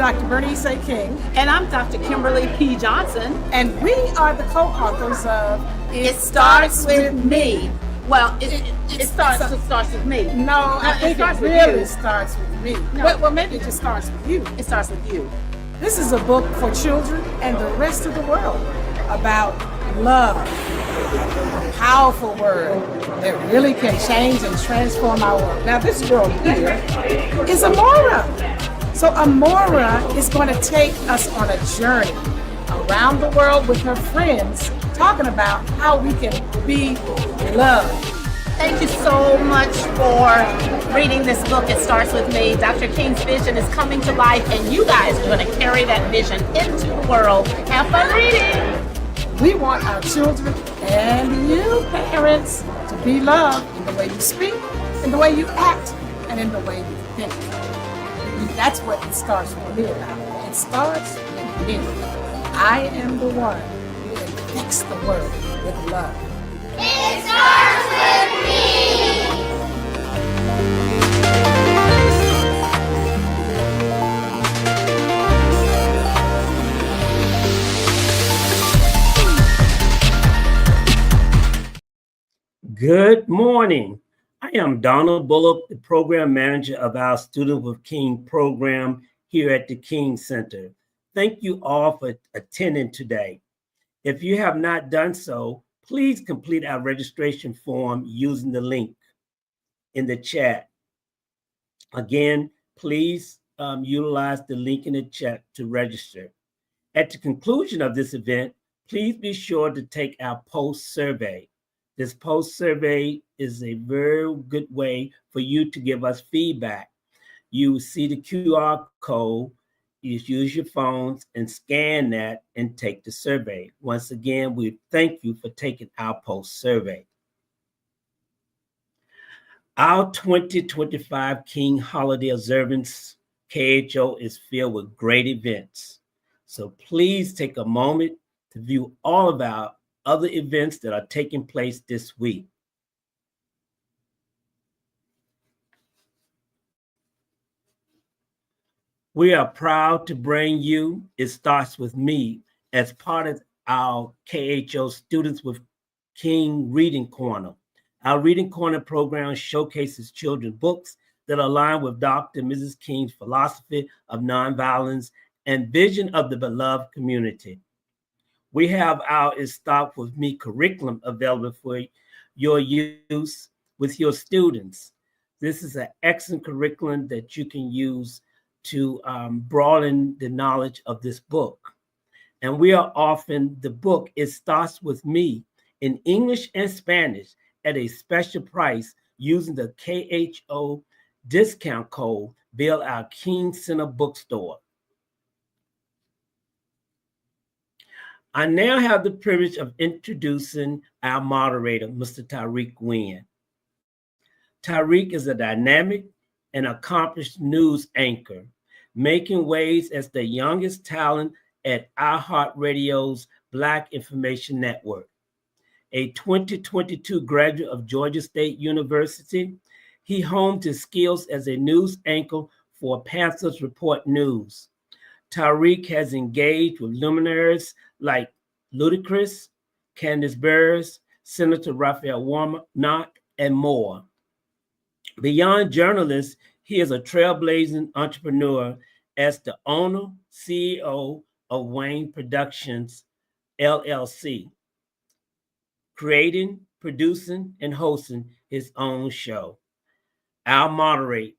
Dr. Bernice A. King. And I'm Dr. Kimberly P. Johnson. And we are the co-authors of It Starts With Me. Well, it starts with me. No, I think it really starts with me. No. Well, maybe it just starts with you. It starts with you. This is a book for children and the rest of the world about love. A powerful word that really can change and transform our world. Now, this girl here is Amora. So Amora is going to take us on a journey around the world with her friends, talking about how we can be loved. Thank you so much for reading this book. It starts with me. Dr. King's vision is coming to life, and you guys are going to carry that vision into the world. Have fun reading. We want our children and you, parents, to be loved in the way you speak, in the way you act, and in the way you think. That's what it starts with me about. It starts with me. I am the one who infects the world with love. It starts with me. Good morning. I am Donald Bullock, the program manager of our Student with King program here at the King Center. Thank you all for attending today. If you have not done so, please complete our registration form using the link in the chat. Again, please utilize the link in the chat to register. At the conclusion of this event, please be sure to take our post survey. This post survey is a very good way for you to give us feedback. You see the QR code, you use your phones and scan that and take the survey. Once again, we thank you for taking our post survey. Our 2025 King Holiday Observance KHO is filled with great events. So please take a moment to view all of our other events that are taking place this week. We are proud to bring you It Starts With Me as part of our KHO Students with King Reading Corner. Our Reading Corner program showcases children's books that align with Dr. and Mrs. King's philosophy of nonviolence and vision of the beloved community. We have our It Starts With Me curriculum available for your use with your students. This is an excellent curriculum that you can use to broaden the knowledge of this book. And we are offering the book, It Starts With Me, in English and Spanish at a special price using the KHO discount code via our King Center bookstore. I now have the privilege of introducing our moderator, Mr. Tariq Wynn. Tariq is a dynamic and accomplished news anchor, making waves as the youngest talent at iHeartRadio's Black Information Network. A 2022 graduate of Georgia State University, he honed his skills as a news anchor for Panthers Report News. Tariq has engaged with luminaries like Ludacris, Candace Burris, Senator Raphael Warnock, and more. Beyond journalist, he is a trailblazing entrepreneur as the owner, CEO of Wayne Productions, LLC, creating, producing, and hosting his own show. Our moderator,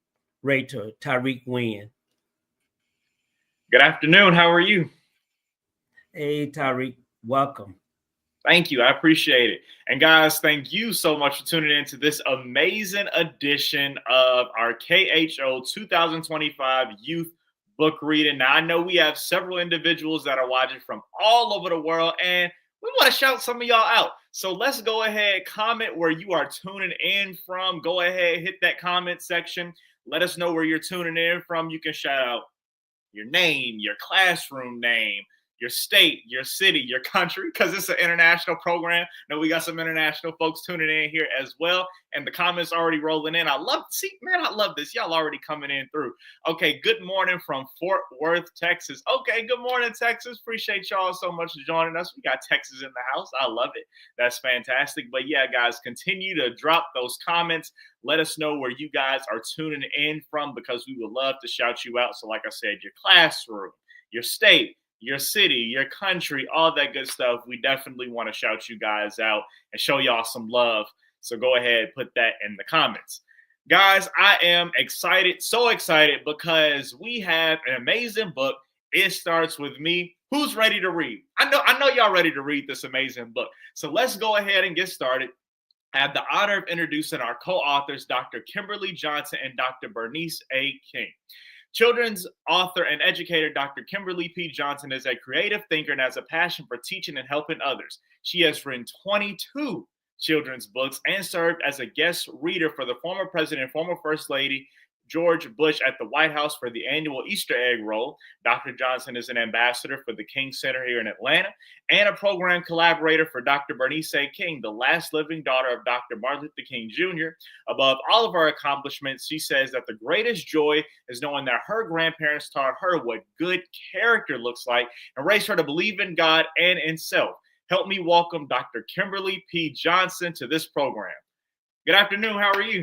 Tariq Wynn. Good afternoon. How are you? Hey, Tariq, welcome. Thank you. I appreciate it. And guys, thank you so much for tuning in to this amazing edition of our KHO 2025 Youth Book Reading. Now, I know we have several individuals that are watching from all over the world, and we want to shout some of y'all out. So let's go ahead, comment where you are tuning in from. Go ahead, hit that comment section. Let us know where you're tuning in from. You can shout out your name, your classroom name, your state, your city, your country, because it's an international program. Now we got some international folks tuning in here as well. And the comments already rolling in. I love this. Y'all already coming in through. Okay, good morning from Fort Worth, Texas. Okay, good morning, Texas. Appreciate y'all so much for joining us. We got Texas in the house. I love it. That's fantastic. But yeah, guys, continue to drop those comments. Let us know where you guys are tuning in from, because we would love to shout you out. So like I said, your classroom, your state, your city, your country, all that good stuff. We definitely want to shout you guys out and show y'all some love. So go ahead, put that in the comments. Guys, I am excited, so excited, because we have an amazing book. It Starts With Me. Who's ready to read? I know y'all ready to read this amazing book. So let's go ahead and get started. I have the honor of introducing our co-authors, Dr. Kimberly Johnson and Dr. Bernice A. King. Children's author and educator Dr. Kimberly P. Johnson is a creative thinker and has a passion for teaching and helping others. She has written 22 children's books and served as a guest reader for the former president and former first lady George Bush at the White House for the annual Easter egg roll. Dr. Johnson is an ambassador for the King Center here in Atlanta and a program collaborator for Dr. Bernice A. King, the last living daughter of Dr. Martin Luther King Jr. Above all of her accomplishments, she says that the greatest joy is knowing that her grandparents taught her what good character looks like and raised her to believe in God and in self. Help me welcome Dr. Kimberly P. Johnson to this program. Good afternoon. How are you?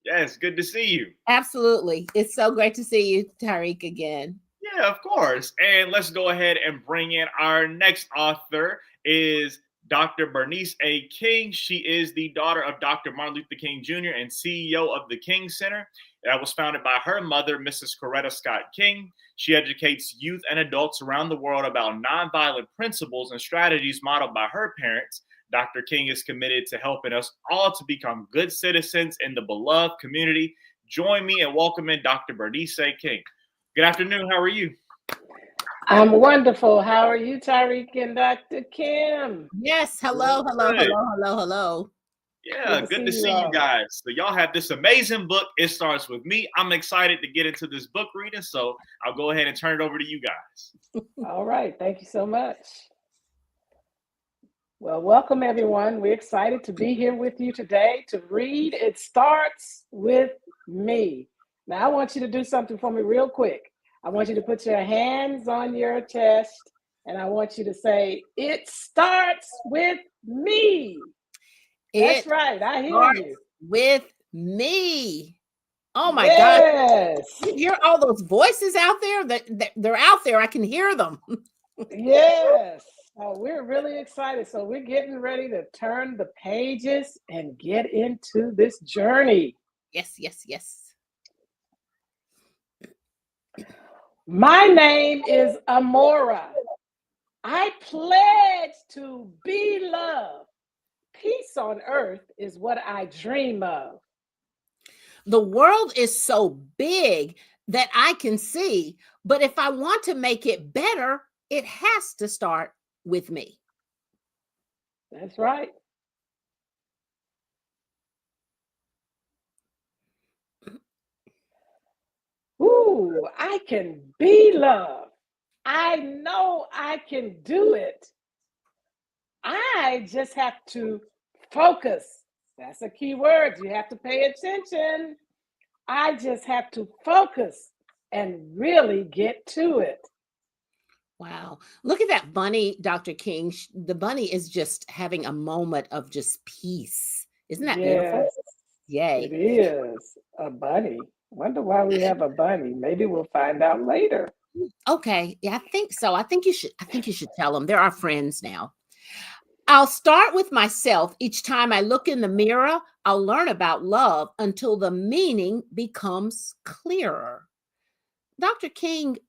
Yes, good to see you. Absolutely. It's so great to see you, Tariq, again. Yeah, of course. And let's go ahead and bring in our next author is Dr. Bernice A. King. She is the daughter of Dr. Martin Luther King Jr. and CEO of the King Center. That was founded by her mother, Mrs. Coretta Scott King. She educates youth and adults around the world about nonviolent principles and strategies modeled by her parents. Dr. King is committed to helping us all to become good citizens in the beloved community. Join me in welcoming Dr. Bernice A. King. Good afternoon. How are you? I'm wonderful. How are you, Tariq and Dr. Kim? Yes. Hello. Yeah, good to see you guys. So y'all have this amazing book. It starts with me. I'm excited to get into this book reading, so I'll go ahead and turn it over to you guys. All right. Thank you so much. Well, welcome, everyone. We're excited to be here with you today to read It Starts With Me. Now, I want you to do something for me real quick. I want you to put your hands on your chest, and I want you to say, "It starts with me." That's right. I hear you. With me. Oh my Yes. God. You hear all those voices out there? They're out there. I can hear them. Yes. Oh, we're really excited. So we're getting ready to turn the pages and get into this journey. Yes. My name is Amora. I pledge to be love. Peace on earth is what I dream of. The world is so big that I can see, but if I want to make it better, it has to start with me. That's right. Ooh, I can be love. I know I can do it. I just have to focus. That's a key word. You have to pay attention. I just have to focus and really get to it. Wow. Look at that bunny, Dr. King. The bunny is just having a moment of just peace. Isn't that beautiful? Yay. It is a bunny. Wonder why we have a bunny. Maybe we'll find out later. Okay. Yeah, I think so. I think you should tell them. They're our friends now. I'll start with myself. Each time I look in the mirror, I'll learn about love until the meaning becomes clearer. Dr. King,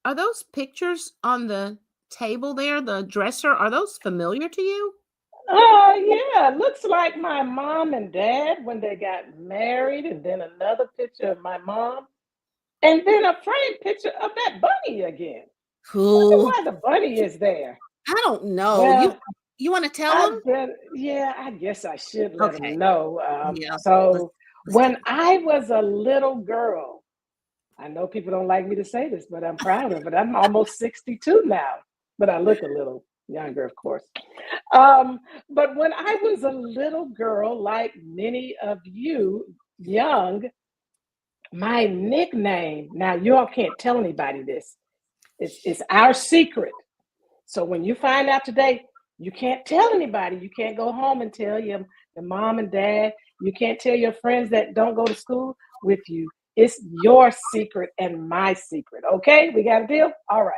are those pictures on the table there, the dresser, are those familiar to you? Yeah, looks like my mom and dad when they got married, and then another picture of my mom, and then a framed picture of that bunny again. Cool. Why the bunny is there? I don't know. Well, you want to tell them? Yeah, I guess I should let Okay. them know. Yeah, So when I was a little girl, I know people don't like me to say this, but I'm proud of it. I'm almost 62 now, but I look a little younger, of course. But when I was a little girl, like many of you young, my nickname, now you all can't tell anybody this. It's our secret. So when you find out today, you can't tell anybody. You can't go home and tell your mom and dad. You can't tell your friends that don't go to school with you. It's your secret and my secret. Okay, we got a deal? All right.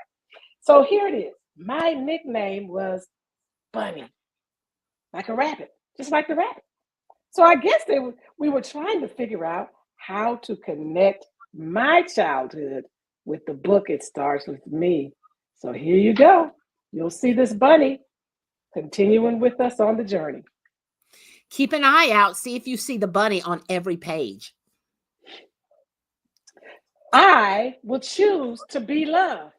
So here it is. My nickname was Bunny, like a rabbit, just like the rabbit. So I guess we were trying to figure out how to connect my childhood with the book It Starts With Me. So here you go. You'll see this bunny. continuing with us on the journey. Keep an eye out. See if you see the bunny on every page. I will choose to be love.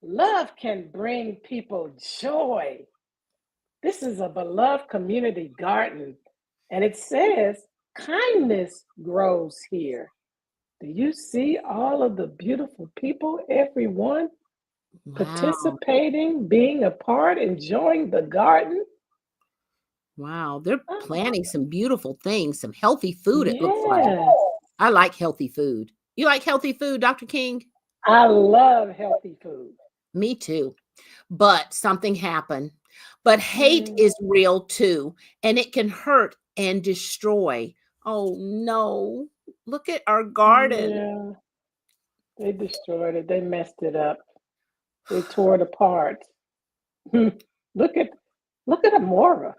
Love can bring people joy. This is a beloved community garden, and it says kindness grows here. Do you see all of the beautiful people, everyone participating, being a part, enjoying the garden? Wow, they're planting some beautiful things, some healthy food, it looks like. I like healthy food. You like healthy food, Dr. King? I love healthy food. Me too. But something happened. But hate is real too, and it can hurt and destroy. Oh no. Look at our garden. Yeah, they destroyed it. They messed it up. They tore it apart. Look at Amora.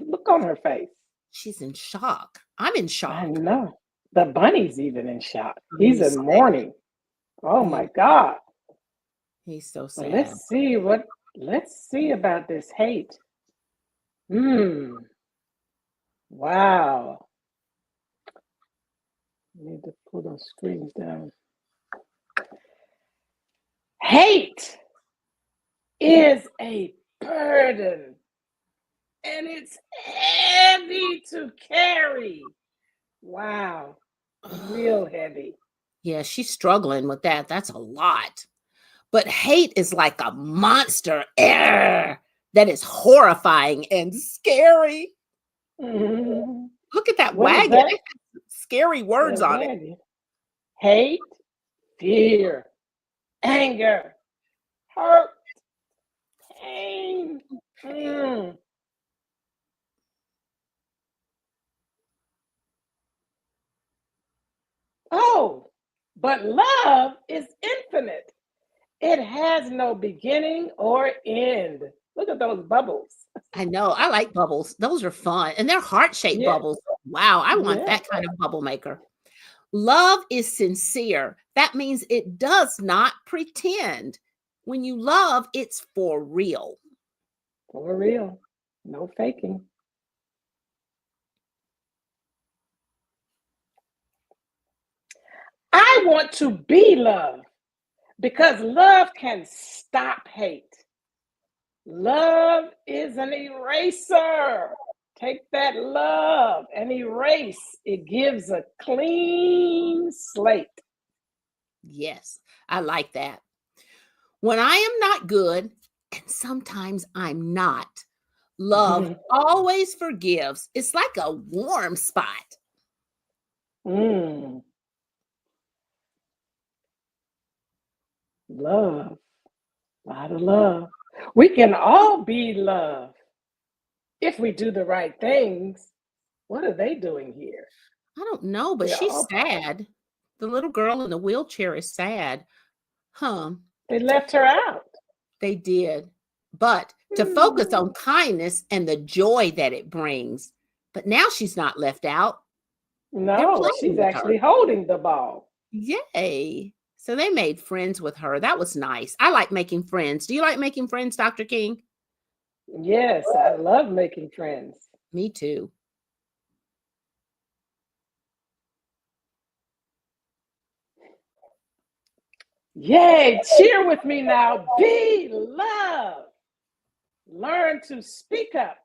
Look on her face. She's in shock. I'm in I shock. know. The bunny's even in shock. He's in mourning. Oh my God. He's so So sad. let's see about this hate. Wow. Need to pull those screens down. Hate is a burden, and it's heavy to carry. Wow. Real heavy. Yeah, she's struggling with that. That's a lot. But hate is like a monster that is horrifying and scary. Mhm. Look at that What is wagon. that? It has scary words That on it. wagon. Hate, fear, anger, hurt, pain. Oh, but love is infinite. It has no beginning or end. Look at those bubbles. I know. I like bubbles. Those are fun. And they're heart-shaped Yeah. bubbles. Wow. I want Yeah. that kind of bubble maker. Love is sincere. That means it does not pretend. When you love, it's for real. For real. No faking. I want to be love because love can stop hate. Love is an eraser. Take that love and erase. It gives a clean slate. Yes, I like that. When I am not good, and sometimes I'm not, love always forgives. It's like a warm spot. Love. A lot of love. We can all be love if we do the right things. What are they doing here? I don't know, but she's sad. The little girl in the wheelchair is sad. They left her out. They did. But to focus on kindness and the joy that it brings. But now she's not left out. No, she's actually holding the ball. Yay. So they made friends with her. That was nice. I like making friends. Do you like making friends, Dr. King? Yes, I love making friends. Me too. Yay, cheer with me now. Be love. Learn to speak up.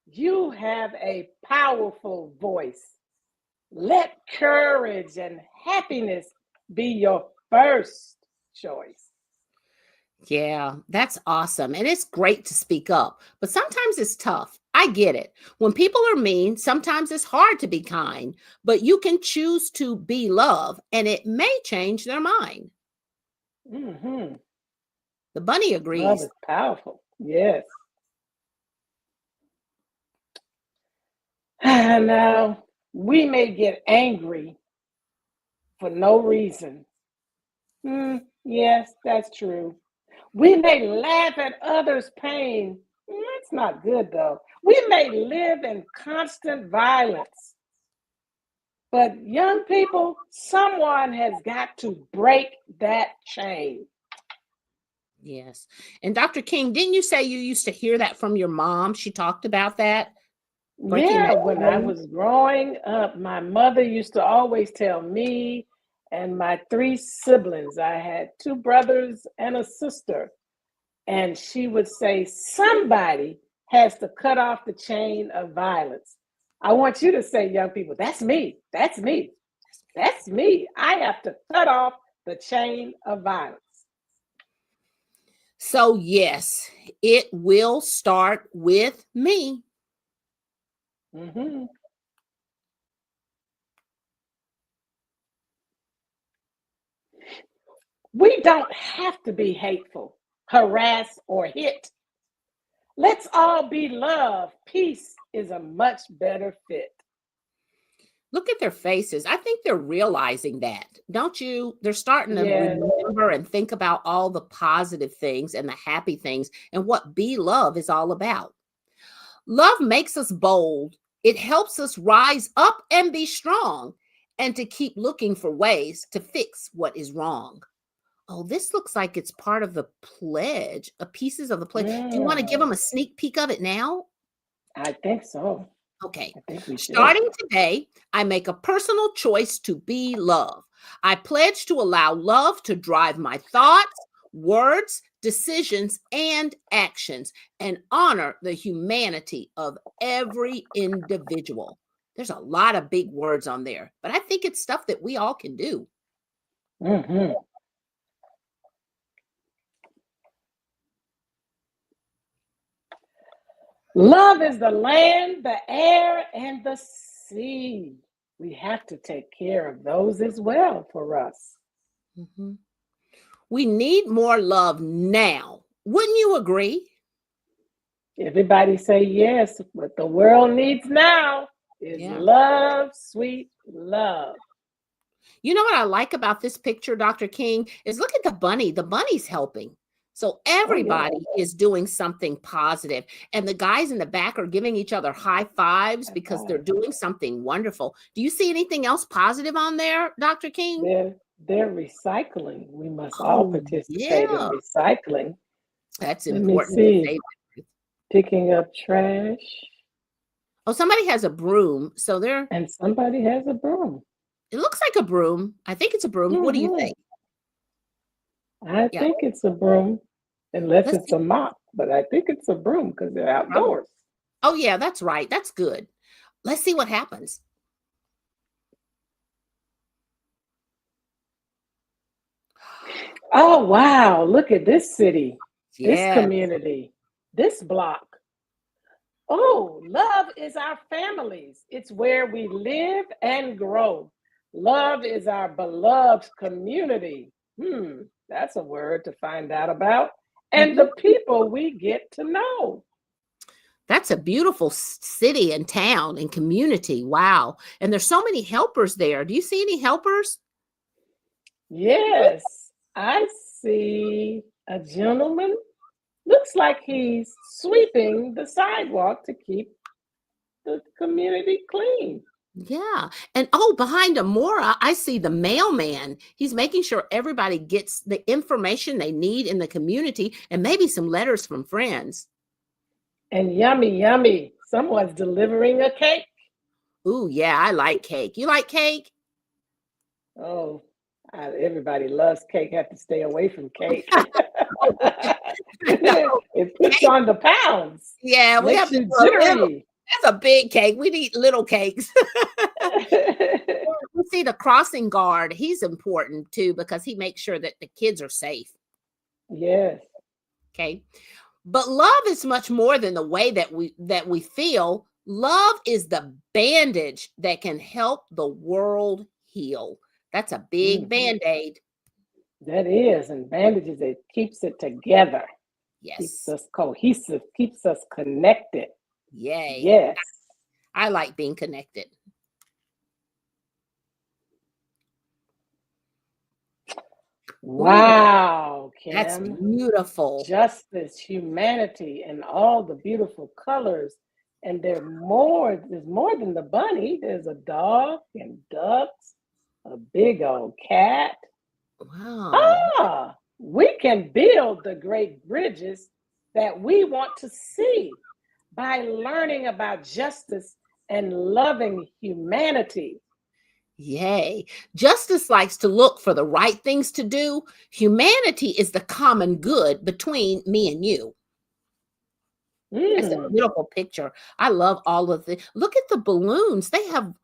You have a powerful voice. Let courage and happiness be your first choice. Yeah, that's awesome. And it's great to speak up, but sometimes it's tough. I get it. When people are mean, sometimes it's hard to be kind, but you can choose to be love and it may change their mind. The bunny agrees. Love is powerful. Yes. Now, we may get angry for no reason. Yes, that's true. We may laugh at others' pain. That's not good, though. We may live in constant violence. But young people, someone has got to break that chain. Yes. And Dr. King, didn't you say you used to hear that from your mom? She talked about that. Breaking Yeah, that when I chain? was growing up, my mother used to always tell me and my three siblings, I had two brothers and a sister, and she would say, somebody has to cut off the chain of violence. I want you to say, young people, that's me. That's me. That's me. I have to cut off the chain of violence. So, yes, it will start with me. Mhm. We don't have to be hateful, harass, or hit. Let's all be love. Peace is a much better fit. Look at their faces. I think they're realizing that, don't you? They're starting to Yes. remember and think about all the positive things and the happy things and what be love is all about. Love makes us bold. It helps us rise up and be strong and to keep looking for ways to fix what is wrong. Oh, this looks like it's part of the pledge, pieces of the pledge. Do you want to give them a sneak peek of it now? I think so. Okay. I think we should. Starting today, I make a personal choice to be love. I pledge to allow love to drive my thoughts, words, decisions, and actions, and honor the humanity of every individual. There's a lot of big words on there, but I think it's stuff that we all can do. Mhm. Love is the land, the air, and the sea. We have to take care of those as well for us. Mhm. We need more love now. Wouldn't you agree? Everybody say yes. What the world needs now is Yeah. love, sweet love. You know what I like about this picture, Dr. King, is look at the bunny. The bunny's helping. So everybody is doing something positive. And the guys in the back are giving each other high fives because they're doing something wonderful. Do you see anything else positive on there, Dr. King? They're recycling. We must all Oh, participate in yeah. recycling. That's Let me important to say see. that. Picking up trash. Oh, somebody has a broom. So they're, And somebody has a broom. it looks like a broom. I think it's a broom. What do you think? I Yeah. think it's a broom, unless Let's it's a mop, but I think it's a broom because they're outdoors. Oh, yeah, that's right. That's good. Let's see what happens. Oh, wow. Look at this city, this Yeah. community, this block. Oh, love is our families. It's where we live and grow. Love is our beloved community. That's a word to find out about. And the people we get to know. That's a beautiful city and town and community. Wow. And there's so many helpers there. Do you see any helpers? Yes, I see a gentleman. Looks like he's sweeping the sidewalk to keep the community clean. Yeah. And oh, behind Amora, I see the mailman. He's making sure everybody gets the information they need in the community and maybe some letters from friends. And yummy, yummy. Someone's delivering a cake. Ooh, yeah, I like cake. You like cake? Oh, everybody loves cake. Have to stay away from cake. It puts on the pounds. Yeah, we Makes have to you do a little. jittery. That's a big cake. We need little cakes. We see the crossing guard. He's important too because he makes sure that the kids are safe. Yes. Okay. But love is much more than the way that we feel. Love is the bandage that can help the world heal. That's a big band-aid. That is, and bandages, it keeps it together. Yes. Keeps us cohesive, keeps us connected. Yay. Yes. I like being connected. Wow, Kim. That's beautiful. Justice, humanity, and all the beautiful colors. And there's more than the bunny. There's a dog and ducks, a big old cat. Wow. We can build the great bridges that we want to see by learning about justice and loving humanity. Yay. Justice likes to look for the right things to do. Humanity is the common good between me and you. That's a beautiful picture. I love all of the. Look at the balloons. They have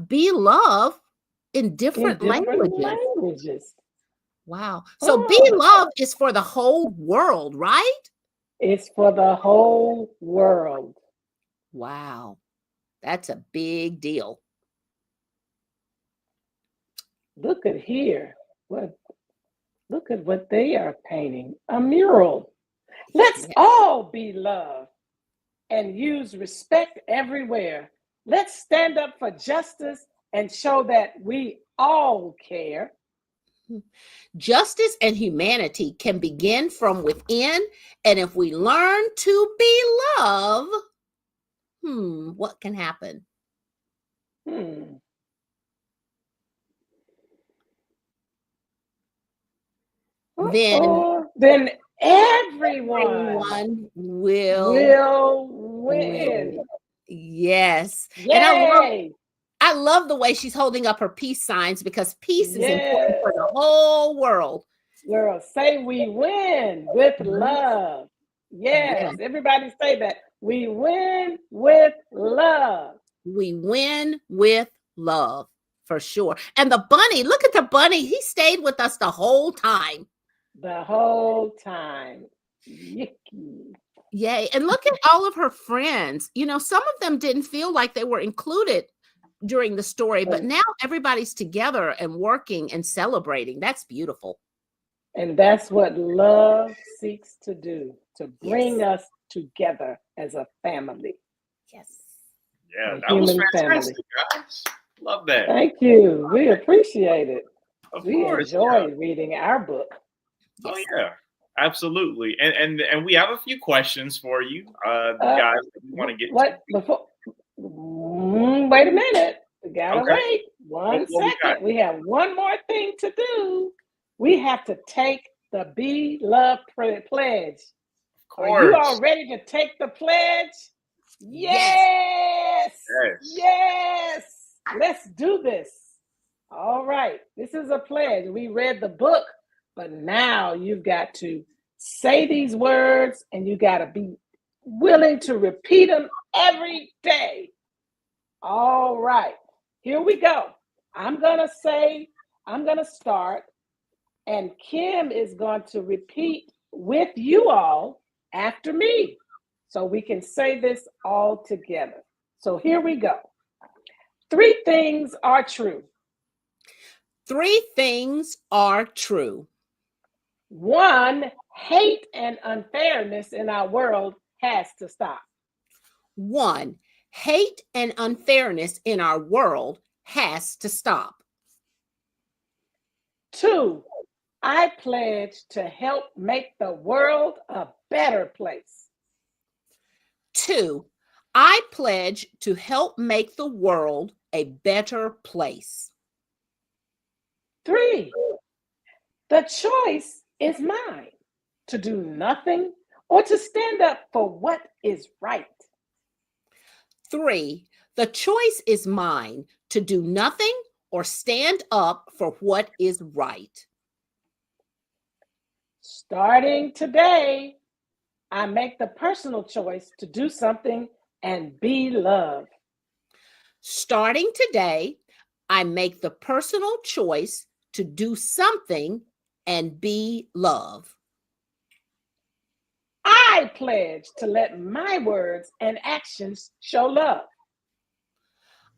be love in different languages. Wow. So be love is for the whole world, right? It's for the whole world. Wow. That's a big deal. Look at here. Look at what they are painting. A mural. Let's all be love and use respect everywhere. Let's stand up for justice and show that we all care. Justice and humanity can begin from within, and if we learn to be love, what can happen? Then everyone will win. Yes. Yay. And I love the way she's holding up her peace signs, because peace is important for the whole world. Girl, say we win with love. Yes, everybody say that. We win with love. We win with love, for sure. And the bunny, look at the bunny. He stayed with us the whole time. The whole time. Yicky. Yay. And look at all of her friends. You know, some of them didn't feel like they were included during the story, but now everybody's together and working and celebrating. That's beautiful. And that's what love seeks to do, to bring us together as a family. Yes. Yeah, that was fantastic, guys. Love that. Thank you. We appreciate it. We enjoy reading our book. Oh yeah, absolutely. And we have a few questions for you, guys. That we want to get before. Wait a minute. We gotta wait 1 second. We have one more thing to do. We have to take the Be Love pledge. Of course. Are you all ready to take the pledge? Yes. Let's do this. All right. This is a pledge. We read the book, but now you've got to say these words, and you got to be willing to repeat them every day. All right. Here we go. I'm going to start, and Kim is going to repeat with you all after me, so we can say this all together. So here we go. 3 things are true. 3 things are true. 1, hate and unfairness in our world has to stop. 1, hate and unfairness in our world has to stop. 2, I pledge to help make the world a better place. 2, I pledge to help make the world a better place. 3, the choice is mine to do nothing or to stand up for what is right. 3, the choice is mine to do nothing or stand up for what is right. Starting today, I make the personal choice to do something and be love. Starting today, I make the personal choice to do something and be love. I pledge to let my words and actions show love.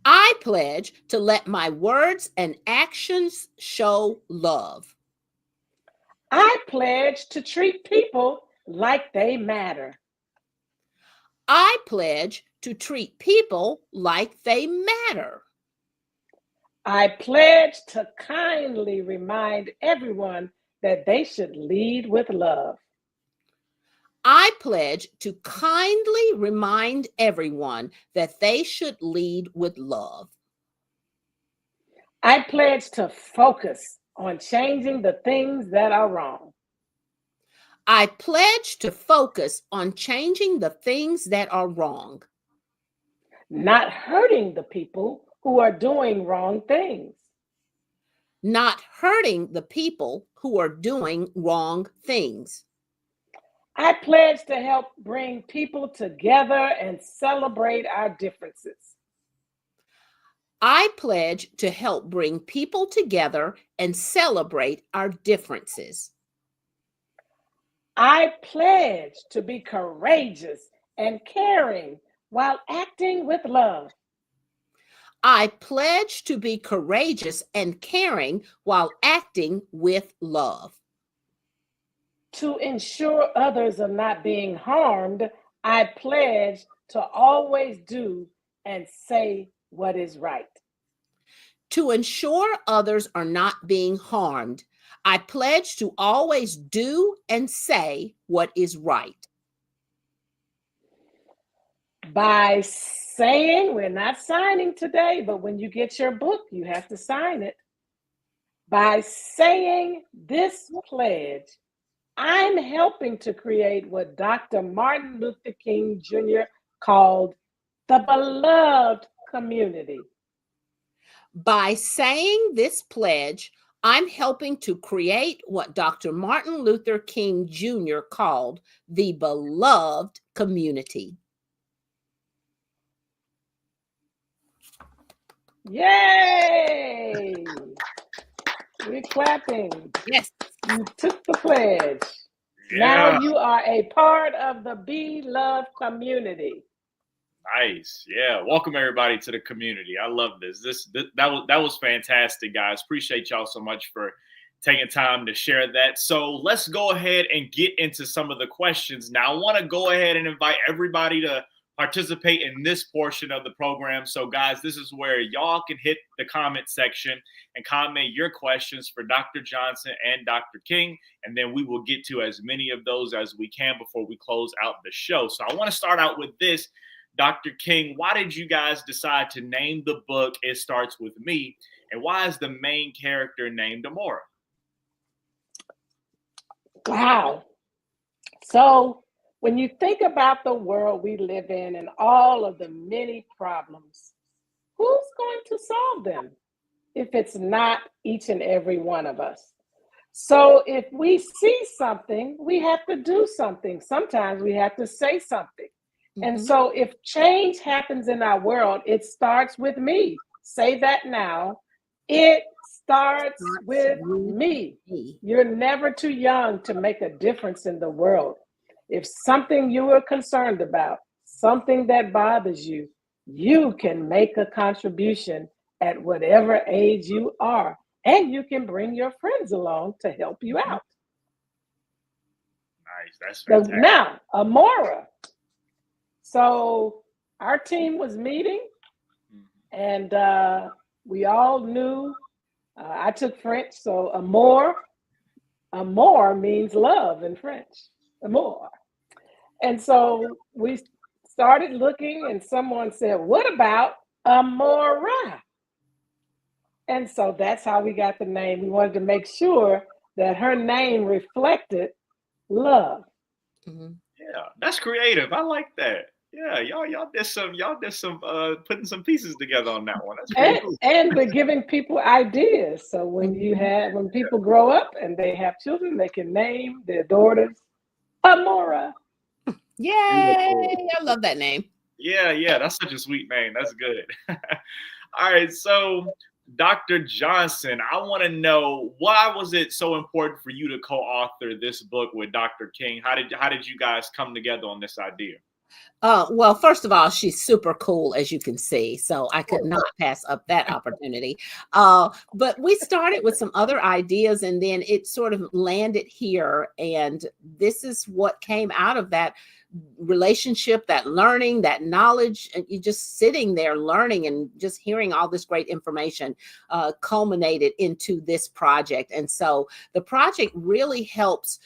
I pledge to let my words and actions show love. I pledge to treat people like they matter. I pledge to treat people like they matter. I pledge to kindly remind everyone that they should lead with love. I pledge to kindly remind everyone that they should lead with love. I pledge to focus on changing the things that are wrong. I pledge to focus on changing the things that are wrong. Not hurting the people who are doing wrong things. Not hurting the people who are doing wrong things. I pledge to help bring people together and celebrate our differences. I pledge to help bring people together and celebrate our differences. I pledge to be courageous and caring while acting with love. I pledge to be courageous and caring while acting with love. To ensure others are not being harmed, I pledge to always do and say what is right. To ensure others are not being harmed, I pledge to always do and say what is right. By saying, we're not signing today, but when you get your book, you have to sign it. By saying this pledge, I'm helping to create what Dr. Martin Luther King Jr. called the beloved community. By saying this pledge, I'm helping to create what Dr. Martin Luther King Jr. called the beloved community. Yay! We're clapping. Yes. You took the pledge. Now you are a part of the beloved community. Nice. Yeah. Welcome everybody to the community. I love this. That was fantastic, guys. Appreciate y'all so much for taking time to share that. So let's go ahead and get into some of the questions. Now I want to go ahead and invite everybody to participate in this portion of the program. So guys, this is where y'all can hit the comment section and comment your questions for Dr. Johnson and Dr. King. And then we will get to as many of those as we can before we close out the show. So I want to start out with this. Dr. King, why did you guys decide to name the book It Starts With Me? And why is the main character named Amora? Wow. So when you think about the world we live in and all of the many problems, who's going to solve them if it's not each and every one of us? So if we see something, we have to do something. Sometimes we have to say something. And so if change happens in our world, it starts with me. Say that now. It starts with me. You're never too young to make a difference in the world. If something you are concerned about, something that bothers you, you can make a contribution at whatever age you are. And you can bring your friends along to help you out. Nice. That's So fantastic. now, Amora. So our team was meeting and we all knew, I took French, so amour means love in French, amour. And so we started looking and someone said, what about Amora? And so that's how we got the name. We wanted to make sure that her name reflected love. Yeah, that's creative. I like that. Yeah, y'all did some putting some pieces together on that one. That's pretty cool. And we're giving people ideas. So when people grow up and they have children, they can name their daughters Amora. Yay! I love that name. Yeah, that's such a sweet name. That's good. All right, so Dr. Johnson, I want to know, why was it so important for you to co-author this book with Dr. King? How did you guys come together on this idea? Well, first of all, she's super cool, as you can see. So I could not pass up that opportunity. But we started with some other ideas and then it sort of landed here. And this is what came out of that relationship, that learning, that knowledge, and you just sitting there learning and just hearing all this great information culminated into this project. And so the project really helps.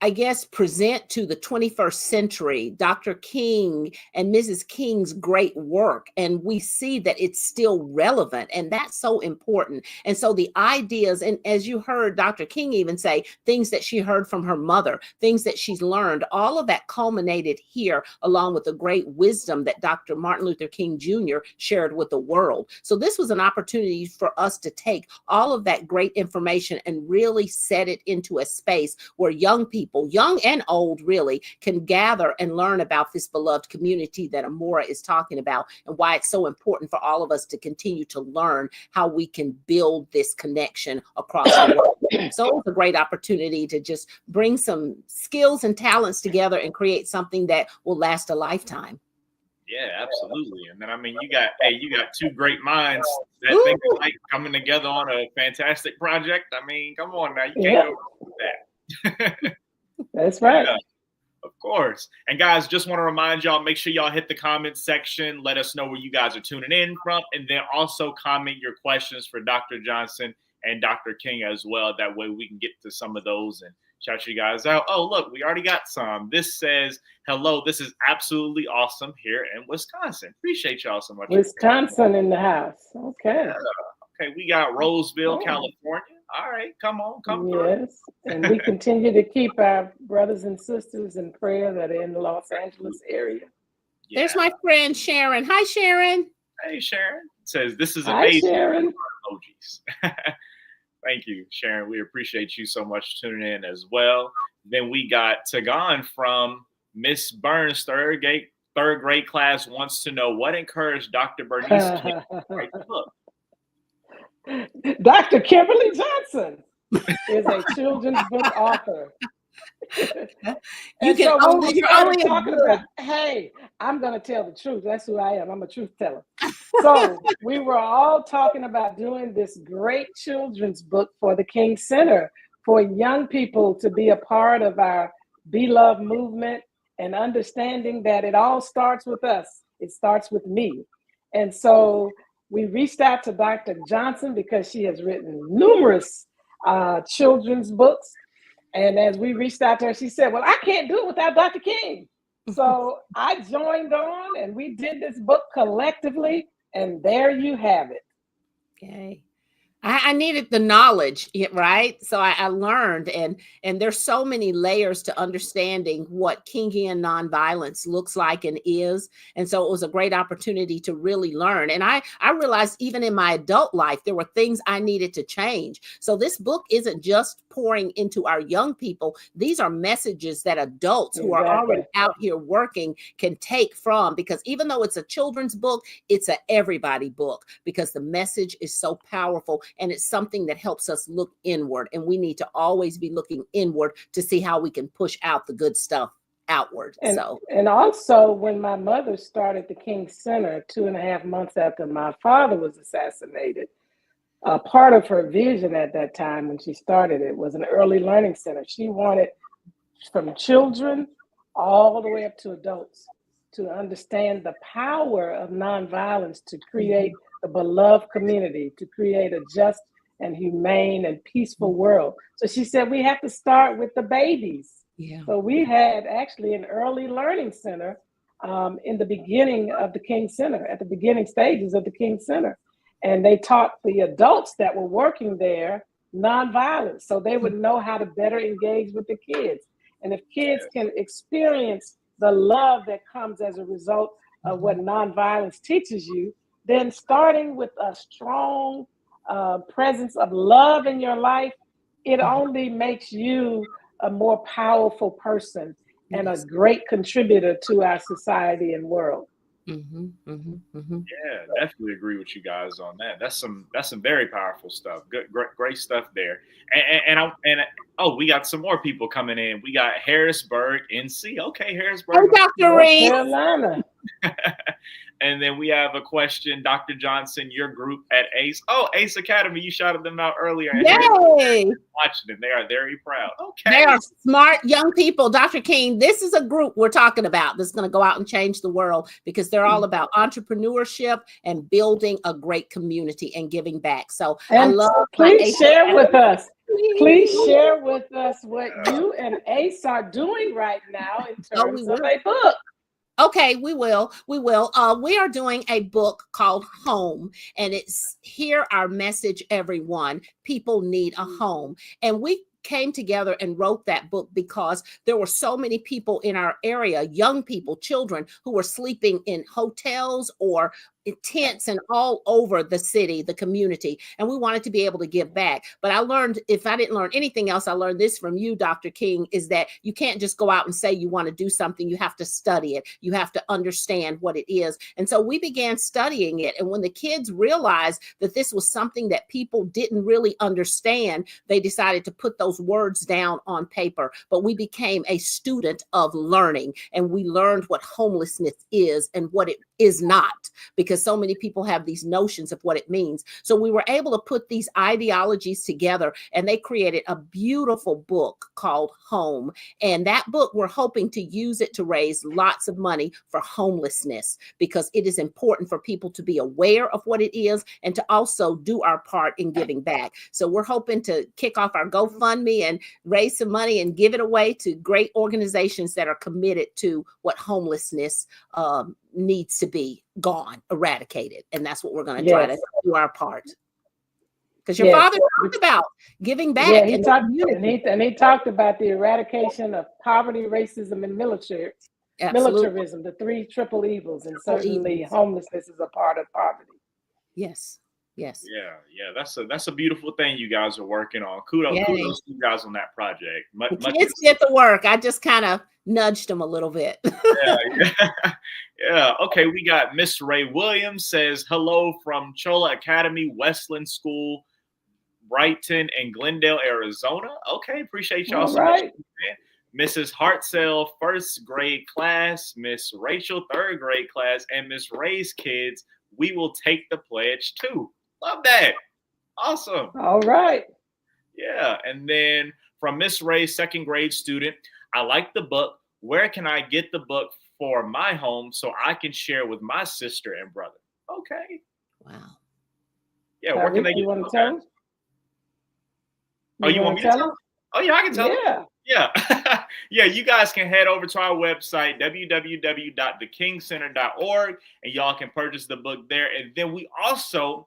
I guess, present to the 21st century Dr. King and Mrs. King's great work. And we see that it's still relevant, and that's so important. And so the ideas, and as you heard Dr. King even say, things that she heard from her mother, things that she's learned, all of that culminated here, along with the great wisdom that Dr. Martin Luther King Jr. shared with the world. So this was an opportunity for us to take all of that great information and really set it into a space where young people, young and old really, can gather and learn about this beloved community that Amora is talking about, and why it's so important for all of us to continue to learn how we can build this connection across the world. So it's a great opportunity to just bring some skills and talents together and create something that will last a lifetime. Yeah, absolutely. And then, I mean, you got two great minds that think like coming together on a fantastic project. I mean, come on now, you can't go wrong with that. That's right. Yeah, of course. And guys, just want to remind y'all, make sure y'all hit the comment section. Let us know where you guys are tuning in from. And then also comment your questions for Dr. Johnson and Dr. King as well. That way we can get to some of those and shout you guys out. Oh, look, we already got some. This says, hello, this is absolutely awesome here in Wisconsin. Appreciate y'all so much. Wisconsin in the house. Okay. Yeah. Okay, we got Roseville, California. All right, come through. Yes, and we continue to keep our brothers and sisters in prayer that are in the Los Angeles area. Yeah. There's my friend Sharon. Hi, Sharon. Hey, Sharon. It says, this is Hi, amazing. Sharon. Emojis. Thank you, Sharon. We appreciate you so much tuning in as well. Then we got Tagon from Miss Burns, third grade class, wants to know what encouraged Dr. Bernice King to write the book. Dr. Kimberly Johnson is a children's book author. You're only talking about, hey, I'm going to tell the truth. That's who I am. I'm a truth teller. So we were all talking about doing this great children's book for the King Center for young people to be a part of our Be Love movement, and understanding that it all starts with us. It starts with me. And so we reached out to Dr. Johnson because she has written numerous children's books. And as we reached out to her, she said, well, I can't do it without Dr. King. So I joined on, and we did this book collectively, and there you have it. Okay. I needed the knowledge, right? So I learned, and there's so many layers to understanding what Kingian nonviolence looks like and is. And so it was a great opportunity to really learn. And I realized even in my adult life, there were things I needed to change. So this book isn't just pouring into our young people. These are messages that adults who are already out here working can take from, because even though it's a children's book, it's an everybody book, because the message is so powerful. And it's something that helps us look inward. And we need to always be looking inward to see how we can push out the good stuff outward. And also, when my mother started the King Center 2.5 months after my father was assassinated, part of her vision at that time when she started it was an early learning center. She wanted from children all the way up to adults to understand the power of nonviolence to create the beloved community, to create a just and humane and peaceful world. So she said, we have to start with the babies. Yeah. So we had actually an early learning center in the beginning of the King Center, at the beginning stages of the King Center. And they taught the adults that were working there nonviolence, so they would know how to better engage with the kids. And if kids can experience the love that comes as a result of what nonviolence teaches you, then starting with a strong presence of love in your life, it only makes you a more powerful person and a great contributor to our society and world. Yeah, definitely agree with you guys on that. That's some very powerful stuff. Good, great stuff there. And we got some more people coming in. We got Harrisburg, NC. Okay, Harrisburg, Dr. North Reed. Carolina. And then we have a question, Dr. Johnson, your group at ACE. Oh, ACE Academy, you shouted them out earlier. And Yay! Watching them. They are very proud. Okay. They are smart young people. Dr. King, this is a group we're talking about that's going to go out and change the world, because they're all about entrepreneurship and building a great community and giving back. So I love. Please share with us. Please share with us what you and ACE are doing right now in terms of a book. Okay, we will. We are doing a book called Home, and it's Hear Our Message, Everyone. People need a home. And we came together and wrote that book because there were so many people in our area, young people, children, who were sleeping in hotels or in tents and all over the city, the community. And we wanted to be able to give back. But I learned, if I didn't learn anything else, I learned this from you, Dr. King, is that you can't just go out and say you want to do something. You have to study it. You have to understand what it is. And so we began studying it. And when the kids realized that this was something that people didn't really understand, they decided to put those words down on paper. But we became a student of learning, and we learned what homelessness is and what it is not, because so many people have these notions of what it means. So we were able to put these ideologies together, and they created a beautiful book called Home. And that book, we're hoping to use it to raise lots of money for homelessness, because it is important for people to be aware of what it is and to also do our part in giving back. So we're hoping to kick off our GoFundMe and raise some money and give it away to great organizations that are committed to what homelessness needs to be gone, eradicated. And that's what we're going to try to do our part. Because your father talked about giving back. Yeah, he talked about the eradication of poverty, racism, and militarism, the three triple evils. And certainly homelessness is a part of poverty. Yes. Yes. Yeah. That's a beautiful thing you guys are working on. Kudos to you guys on that project. The kids did the work. I just kind of nudged them a little bit. Yeah. Okay, we got Miss Ray Williams says hello from Chola Academy, Westland School, Brighton, and Glendale, Arizona. Okay, appreciate y'all so much. Mrs. Hartzell, first grade class, Miss Rachel, third grade class, and Miss Ray's kids, we will take the pledge too. Love that. Awesome. All right. Yeah. And then from Miss Ray, second grade student, I like the book. Where can I get the book for my home so I can share with my sister and brother? Okay. Wow. Yeah. Where can they get you want to tell them? Oh, you want me to tell them? Oh, yeah, I can tell them. Yeah. Yeah, you guys can head over to our website, www.thekingcenter.org, and y'all can purchase the book there. And then we also,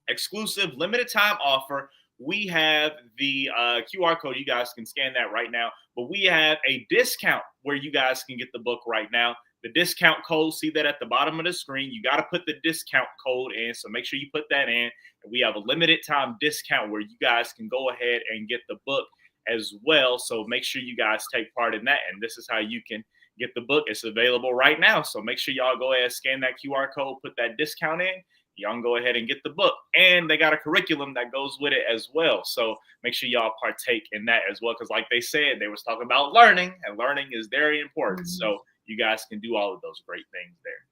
exclusive limited time offer, we have the QR code. You guys can scan that right now. But we have a discount where you guys can get the book right now. The discount code, see that at the bottom of the screen. You got to put the discount code in, so make sure you put that in. And we have a limited time discount where you guys can go ahead and get the book as well. So make sure you guys take part in that. And this is how you can get the book. It's available right now. So make sure y'all go ahead, scan that QR code, put that discount in. Y'all can go ahead and get the book. And they got a curriculum that goes with it as well. So make sure y'all partake in that as well. Because like they said, they was talking about learning, and learning is very important. Mm-hmm. So you guys can do all of those great things there.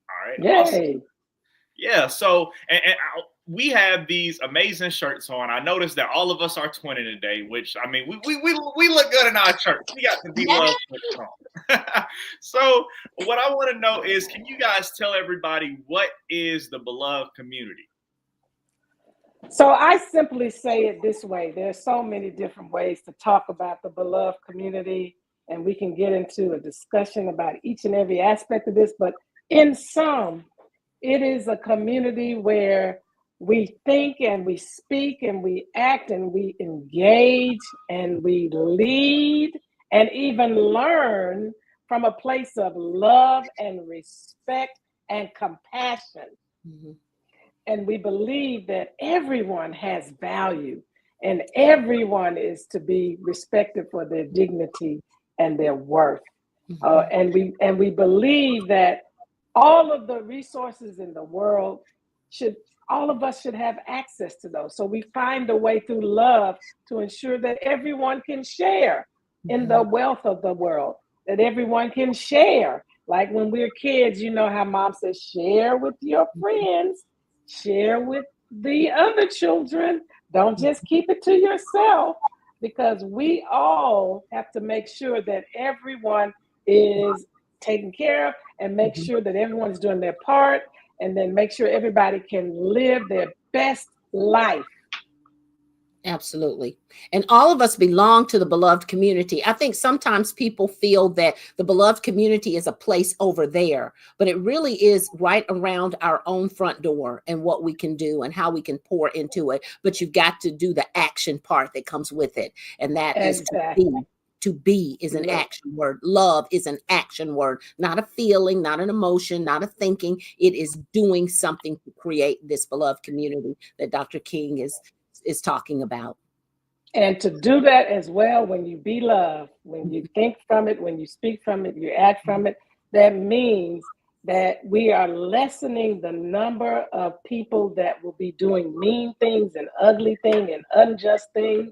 All right. Yay. Awesome. Yeah. So, and we have these amazing shirts on. I noticed that all of us are twinning today, which, I mean, we look good in our shirts. We got the Be Love shirts on. So what I want to know is, can you guys tell everybody what is the beloved community? So I simply say it this way. There's so many different ways to talk about the beloved community, and we can get into a discussion about each and every aspect of this. But in sum, it is a community where we think and we speak and we act and we engage and we lead and even learn from a place of love and respect and compassion. Mm-hmm. And we believe that everyone has value and everyone is to be respected for their dignity and their worth. Mm-hmm. And we believe that all of the resources in the world all of us should have access to those. So we find a way through love to ensure that everyone can share in the wealth of the world, that everyone can share Like when we were kids, you know how mom says, share with your friends, share with the other children. Don't just keep it to yourself, because we all have to make sure that everyone is taken care of, and make sure that everyone's doing their part, and then make sure everybody can live their best life. Absolutely. And all of us belong to the beloved community. I think sometimes people feel that the beloved community is a place over there, but it really is right around our own front door, and what we can do and how we can pour into it. But you've got to do the action part that comes with it. And that is to be. To be is an action word. Love is an action word, not a feeling, not an emotion, not a thinking. It is doing something to create this beloved community that Dr. King is talking about. And to do that as well, when you be loved, when you think from it, when you speak from it, you act from it, that means that we are lessening the number of people that will be doing mean things and ugly things and unjust things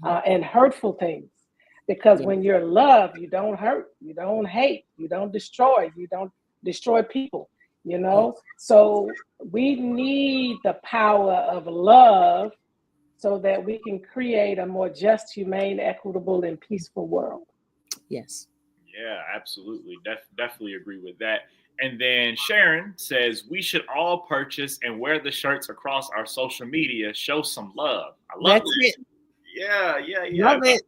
and hurtful things. Because when you're loved, you don't hurt, you don't hate, you don't destroy people, you know? So we need the power of love so that we can create a more just, humane, equitable, and peaceful world. Yes. Yeah, absolutely. Definitely agree with that. And then Sharon says, we should all purchase and wear the shirts across our social media, show some love. I love it. Yeah. Love it.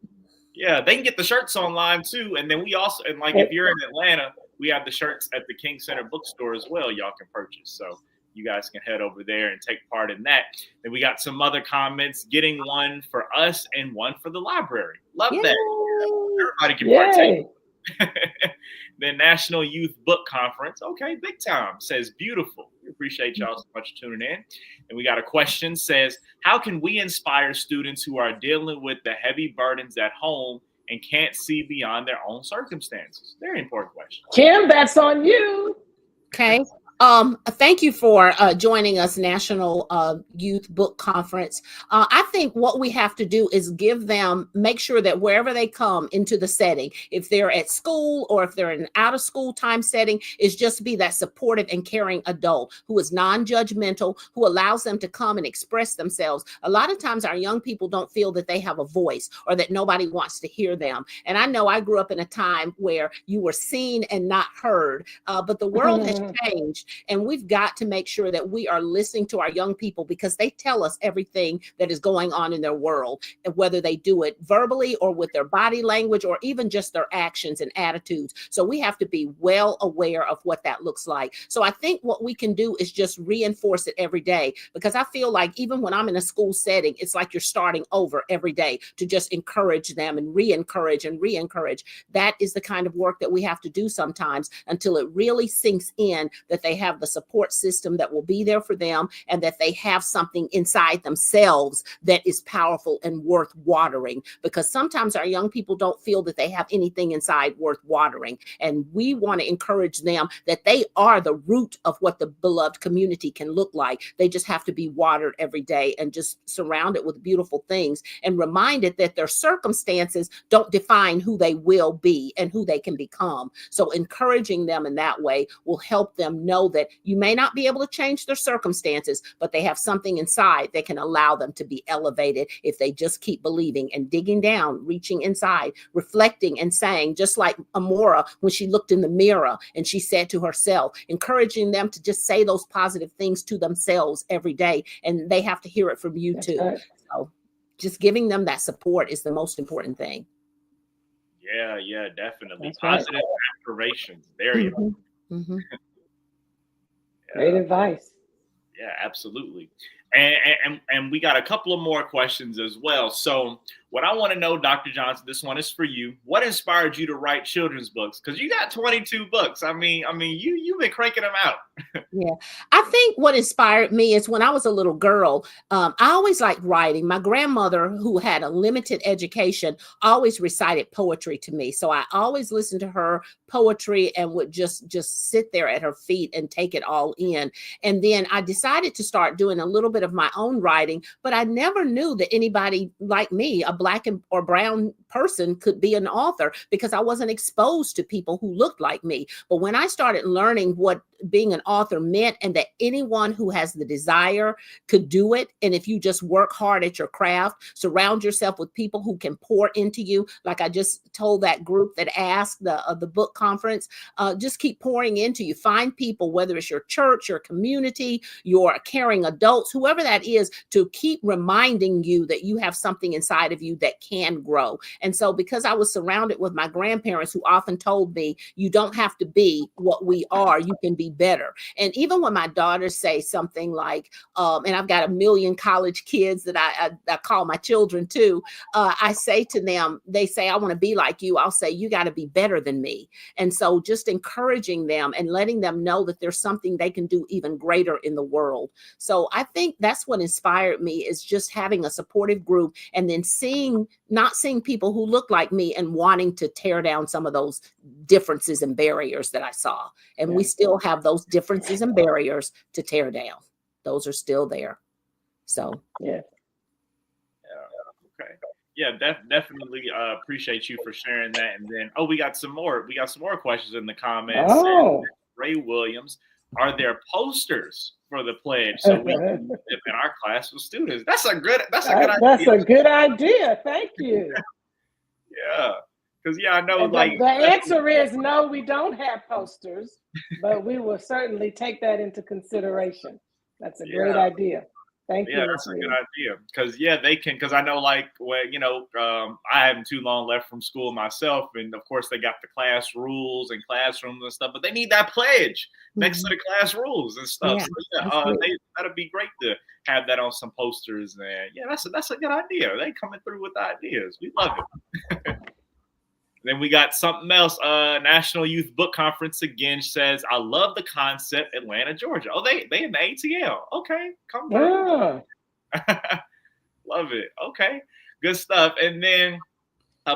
Yeah, they can get the shirts online too. And then we also, and like if you're in Atlanta, we have the shirts at the King Center bookstore as well. Y'all can purchase. So you guys can head over there and take part in that. Then we got some other comments, getting one for us and one for the library. Love that. Everybody can partake. The National Youth Book Conference. Okay, big time. Says beautiful. We appreciate y'all so much tuning in. And we got a question, says, how can we inspire students who are dealing with the heavy burdens at home and can't see beyond their own circumstances? Very important question. Kim, that's on you. Okay. Thank you for joining us, National Youth Book Conference. I think what we have to do is make sure that wherever they come into the setting, if they're at school or if they're in an out of school time setting, is just be that supportive and caring adult who is non-judgmental, who allows them to come and express themselves. A lot of times our young people don't feel that they have a voice or that nobody wants to hear them. And I know I grew up in a time where you were seen and not heard, but the world has changed. And we've got to make sure that we are listening to our young people, because they tell us everything that is going on in their world, and whether they do it verbally or with their body language or even just their actions and attitudes. So we have to be well aware of what that looks like. So I think what we can do is just reinforce it every day, because I feel like even when I'm in a school setting, it's like you're starting over every day to just encourage them and re-encourage and re-encourage. That is the kind of work that we have to do sometimes until it really sinks in that they have the support system that will be there for them, and that they have something inside themselves that is powerful and worth watering. Because sometimes our young people don't feel that they have anything inside worth watering. And we want to encourage them that they are the root of what the beloved community can look like. They just have to be watered every day and just surrounded with beautiful things, and reminded that their circumstances don't define who they will be and who they can become. So encouraging them in that way will help them know that you may not be able to change their circumstances, but they have something inside that can allow them to be elevated if they just keep believing and digging down, reaching inside, reflecting and saying, just like Amora, when she looked in the mirror and she said to herself, encouraging them to just say those positive things to themselves every day. And they have to hear it from you too. Right. So just giving them that support is the most important thing. Yeah, definitely. That's positive aspirations. There you go. Mm-hmm. Great advice. Yeah, absolutely. And we got a couple of more questions as well. So what I want to know, Dr. Johnson, this one is for you. What inspired you to write children's books? Because you got 22 books. I mean, you've been cranking them out. Yeah. I think what inspired me is when I was a little girl, I always liked writing. My grandmother, who had a limited education, always recited poetry to me. So I always listened to her poetry and would just sit there at her feet and take it all in. And then I decided to start doing a little bit of my own writing, but I never knew that anybody like me, a black or brown person, could be an author because I wasn't exposed to people who looked like me. But when I started learning what being an author meant and that anyone who has the desire could do it, and if you just work hard at your craft, surround yourself with people who can pour into you, like I just told that group that asked the book conference, just keep pouring into you. Find people, whether it's your church, your community, your caring adults, whoever that is, to keep reminding you that you have something inside of you that can grow. And so because I was surrounded with my grandparents who often told me, you don't have to be what we are, you can be better. And even when my daughters say something like, and I've got a million college kids that I call my children too, I say to them, they say, I want to be like you. I'll say, you got to be better than me. And so just encouraging them and letting them know that there's something they can do even greater in the world. So I think that's what inspired me, is just having a supportive group and then not seeing people who look like me and wanting to tear down some of those differences and barriers that I saw. And we still have those differences and barriers to tear down. Those are still there. So, yeah. Okay. Yeah, definitely appreciate you for sharing that. And then, we got some more questions in the comments. Oh. Ray Williams, are there posters for the pledge so we can live in our class with students? That's a good idea. That's a good idea. Thank you. Yeah. Because I know the answer is no, we don't have posters, but we will certainly take that into consideration. That's a great idea. Thank you. Yeah, that's a good idea. Because they can. Because I know, I haven't too long left from school myself, and of course they got the class rules and classrooms and stuff, but they need that pledge next to the class rules and stuff. Yeah, so that'd be great to have that on some posters. And that's a good idea. They coming through with ideas. We love it. Then we got something else. National Youth Book Conference again says, I love the concept, Atlanta, Georgia. Oh, they in the ATL. Okay, come through. Yeah. Love it. Okay, good stuff. And then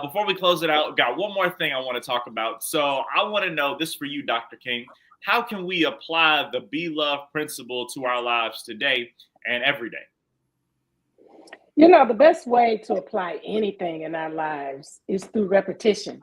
before we close it out, got one more thing I want to talk about. So I want to know this for you, Dr. King. How can we apply the Be Love principle to our lives today and every day? The best way to apply anything in our lives is through repetition.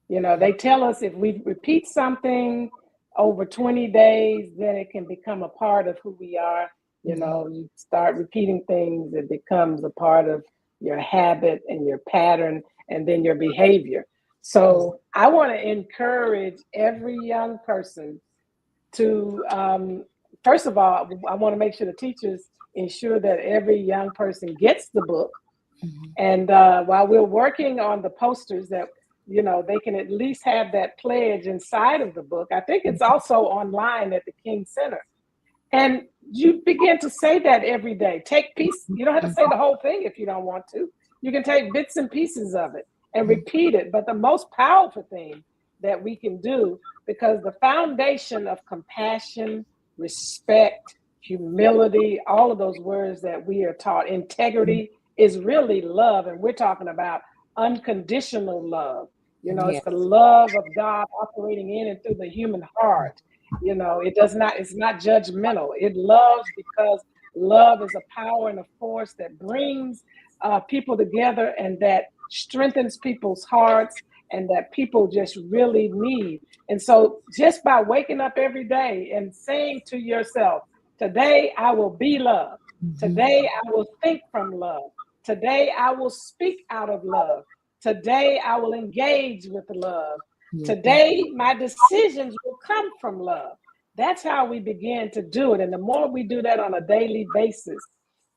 They tell us if we repeat something over 20 days, then it can become a part of who we are. You start repeating things, it becomes a part of your habit and your pattern and then your behavior. So I want to encourage every young person to, first of all, I want to make sure the teachers ensure that every young person gets the book. And while we're working on the posters that, they can at least have that pledge inside of the book. I think it's also online at the King Center. And you begin to say that every day. Take pieces. You don't have to say the whole thing if you don't want to. You can take bits and pieces of it and repeat it. But the most powerful thing that we can do, because the foundation of compassion, respect, humility, all of those words that we are taught, integrity, is really love. And we're talking about unconditional love. It's the love of God operating in and through the human heart. It's not judgmental. It loves because love is a power and a force that brings people together and that strengthens people's hearts and that people just really need. And so just by waking up every day and saying to yourself, today I will be love. Today I will think from love. Today I will speak out of love. Today I will engage with love. Today my decisions will come from love. That's how we begin to do it. And the more we do that on a daily basis,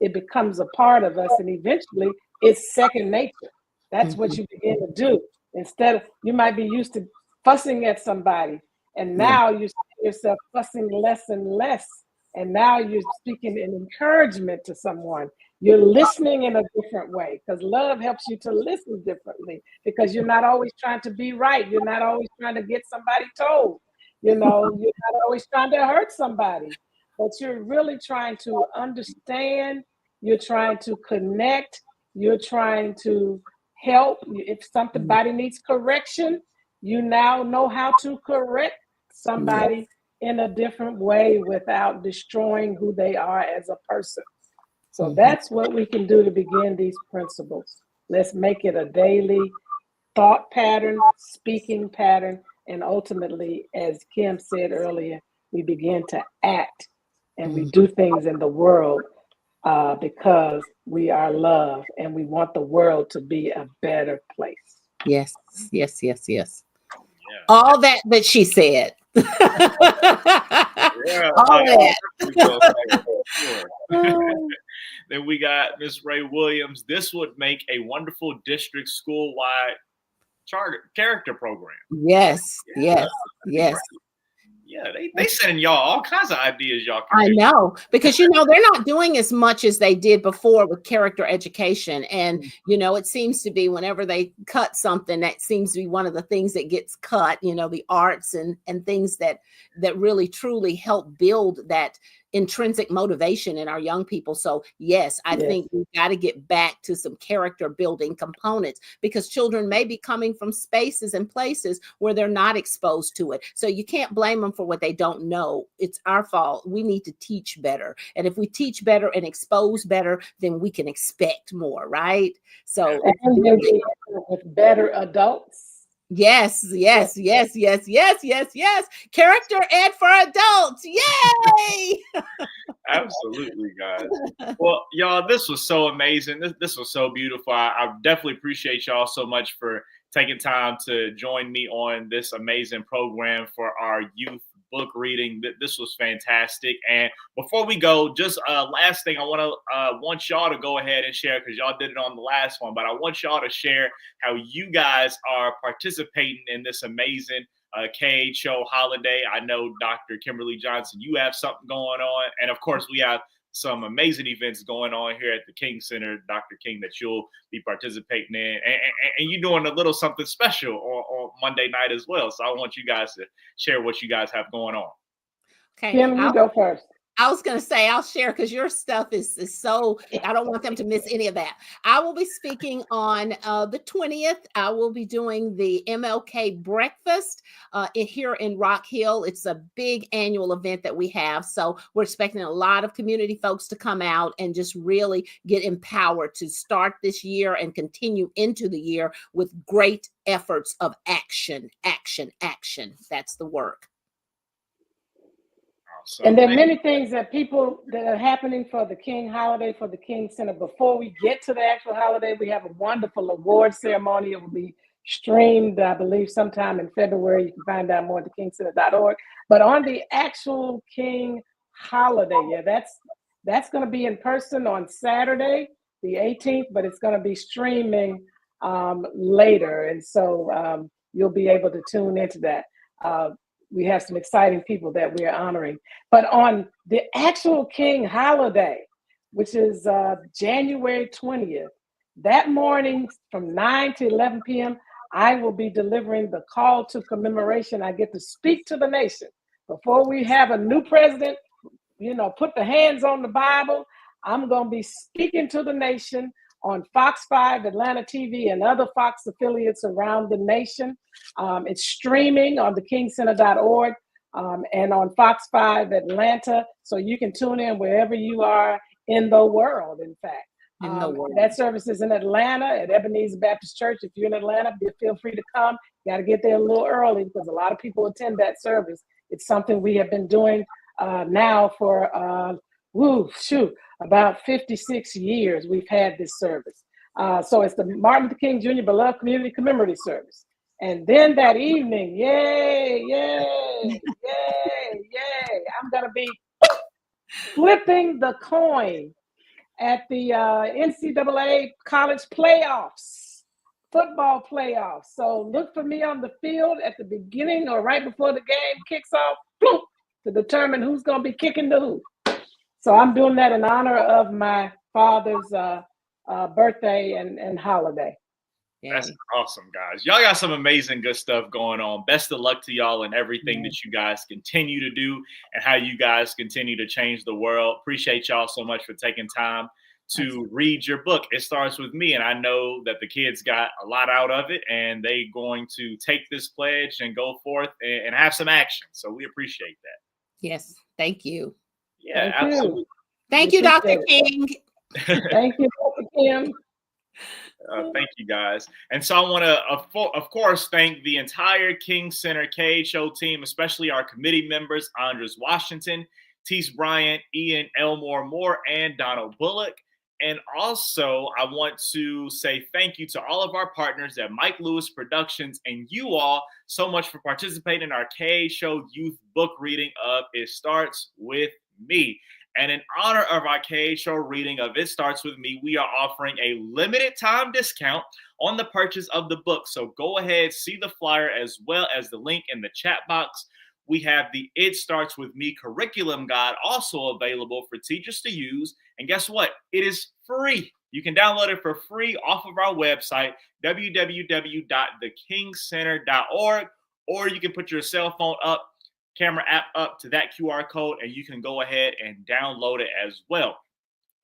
it becomes a part of us. And eventually it's second nature. That's what you begin to do. Instead of, you might be used to fussing at somebody. And now you see yourself fussing less and less. And now you're speaking an encouragement to someone. You're listening in a different way because love helps you to listen differently because you're not always trying to be right. You're not always trying to get somebody told. You're not always trying to hurt somebody, but you're really trying to understand. You're trying to connect. You're trying to help. If somebody needs correction, you now know how to correct somebody in a different way without destroying who they are as a person. So that's what we can do to begin these principles. Let's make it a daily thought pattern, speaking pattern, and ultimately, as Kim said earlier, we begin to act and we do things in the world because we are love and we want the world to be a better place. Yes, yes, yes, yes. Yeah. All that she said. Yeah, All that. Then we got Miss Ray Williams. This would make a wonderful district school-wide character program. Yes, yes, yes. Yeah, they sending y'all all kinds of ideas, y'all. I know, because they're not doing as much as they did before with character education. And it seems to be whenever they cut something, that seems to be one of the things that gets cut, the arts and things that really truly help build that intrinsic motivation in our young people. So yes, I think we've got to get back to some character building components, because children may be coming from spaces and places where they're not exposed to it. So you can't blame them for what they don't know. It's our fault. We need to teach better. And if we teach better and expose better, then we can expect more, right? So with better adults. Yes. Character ed for adults. Yay! Absolutely, guys. Well, y'all, this was so amazing. This was so beautiful. I definitely appreciate y'all so much for taking time to join me on this amazing program for our youth book reading. This was fantastic. And before we go, just last thing, I want y'all to go ahead and share, because y'all did it on the last one, but I want y'all to share how you guys are participating in this amazing KHO holiday. I know Dr. Kimberly Johnson, you have something going on. And of course, we have some amazing events going on here at the King Center, Dr. King, that you'll be participating in. And you're doing a little something special on Monday night as well. So I want you guys to share what you guys have going on. Okay. Kim, you go first. I was going to say, I'll share, because your stuff is so, I don't want them to miss any of that. I will be speaking on the 20th. I will be doing the MLK breakfast here in Rock Hill. It's a big annual event that we have. So we're expecting a lot of community folks to come out and just really get empowered to start this year and continue into the year with great efforts of action. That's the work. And there are many things that are happening for the King holiday, for the King Center. Before we get to the actual holiday, we have a wonderful award ceremony. It will be streamed, I believe, sometime in February. You can find out more at thekingcenter.org. But on the actual King holiday, that's going to be in person on Saturday, the 18th, but it's going to be streaming later. And so you'll be able to tune into that. We have some exciting people that we're honoring. But on the actual King holiday, which is January 20th, that morning from 9 to 11 p.m., I will be delivering the call to commemoration. I get to speak to the nation. Before we have a new president, put the hands on the Bible, I'm going to be speaking to the nation on Fox 5, Atlanta TV, and other Fox affiliates around the nation. It's streaming on thekingcenter.org and on Fox 5 Atlanta. So you can tune in wherever you are in the world, in fact. That service is in Atlanta at Ebenezer Baptist Church. If you're in Atlanta, feel free to come. You got to get there a little early because a lot of people attend that service. It's something we have been doing now for about 56 years we've had this service. So it's the Martin Luther King Jr. Beloved Community Commemorative Service. And then that evening, yay, I'm going to be flipping the coin at the NCAA college playoffs, football playoffs. So look for me on the field at the beginning or right before the game kicks off, to determine who's going to be kicking the hoop. So I'm doing that in honor of my father's birthday and holiday. That's awesome, guys. Y'all got some amazing good stuff going on. Best of luck to y'all and everything that you guys continue to do and how you guys continue to change the world. Appreciate y'all so much for taking time to read your book. It Starts With Me. And I know that the kids got a lot out of it and they going to take this pledge and go forth and have some action. So we appreciate that. Yes. Thank you. Yeah, Thank you. absolutely. Thank you, Dr. King. Thank you, Dr. Kim. Thank you, guys. And so I want to, of course, thank the entire King Center KHO team, especially our committee members, Andres Washington, Teese Bryant, Ian Elmore Moore, and Donald Bullock. And also, I want to say thank you to all of our partners at Mike Lewis Productions and you all so much for participating in our KHO Youth Book reading of It Starts With Me. And in honor of our KHO reading of It Starts With Me, we are offering a limited time discount on the purchase of the book. So go ahead, see the flyer as well as the link in the chat box. We have the It Starts With Me curriculum guide also available for teachers to use. And guess what? It is free. You can download it for free off of our website, www.thekingcenter.org, or you can put your cell phone camera app up to that QR code, and you can go ahead and download it as well.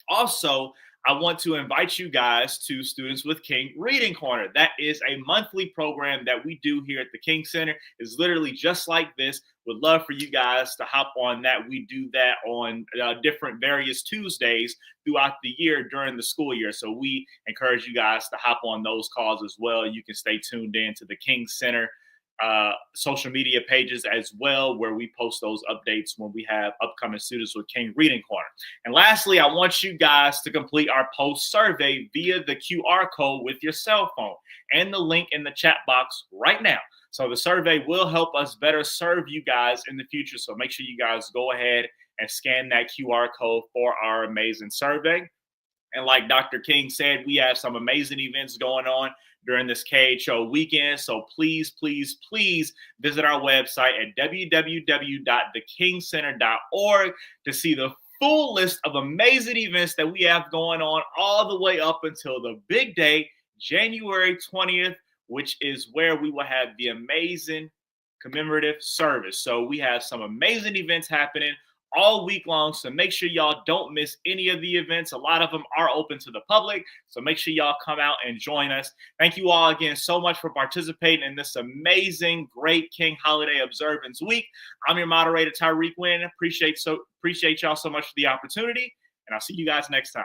Also, I want to invite you guys to Students with King Reading Corner. That is a monthly program that we do here at the King Center. It's literally just like this. Would love for you guys to hop on that. We do that on different various Tuesdays throughout the year during the school year. So we encourage you guys to hop on those calls as well. You can stay tuned in to the King Center social media pages as well, where we post those updates when we have upcoming Students with King Reading Corner. And lastly, I want you guys to complete our post survey via the QR code with your cell phone and the link in the chat box right now. So the survey will help us better serve you guys in the future. So make sure you guys go ahead and scan that QR code for our amazing survey. And like Dr. King said, we have some amazing events going on during this KHO weekend. So please, please, please visit our website at www.thekingcenter.org to see the full list of amazing events that we have going on all the way up until the big day, January 20th, which is where we will have the amazing commemorative service. So we have some amazing events happening all week long. So make sure y'all don't miss any of the events. A lot of them are open to the public. So make sure y'all come out and join us. Thank you all again so much for participating in this amazing, great King Holiday Observance Week. I'm your moderator, Tyreek Wynn. Appreciate y'all so much for the opportunity. And I'll see you guys next time.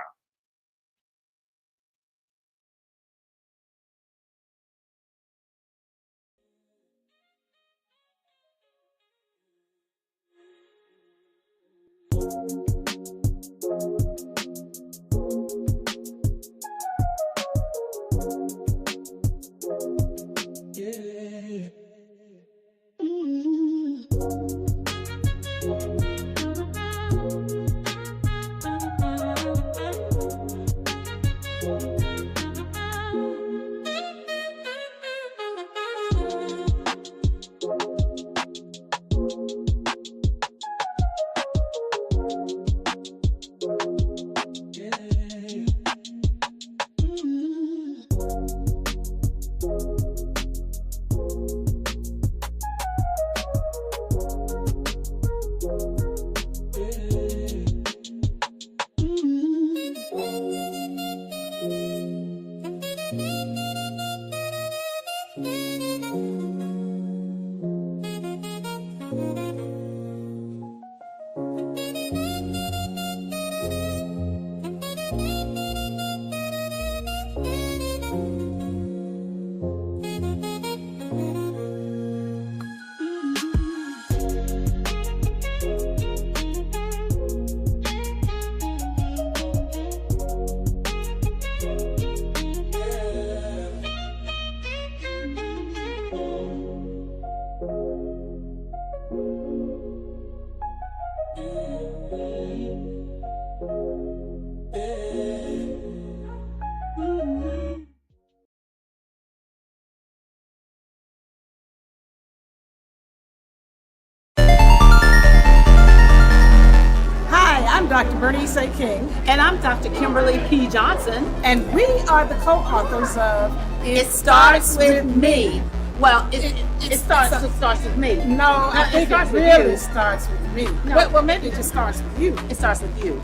Bernice A. King, And I'm Dr. Kimberly P. Johnson. and we are the co-authors of It starts with me. Well, it starts with me. No, I it think it starts with really you. starts with me. No. Well, maybe it just starts with you. It starts with you.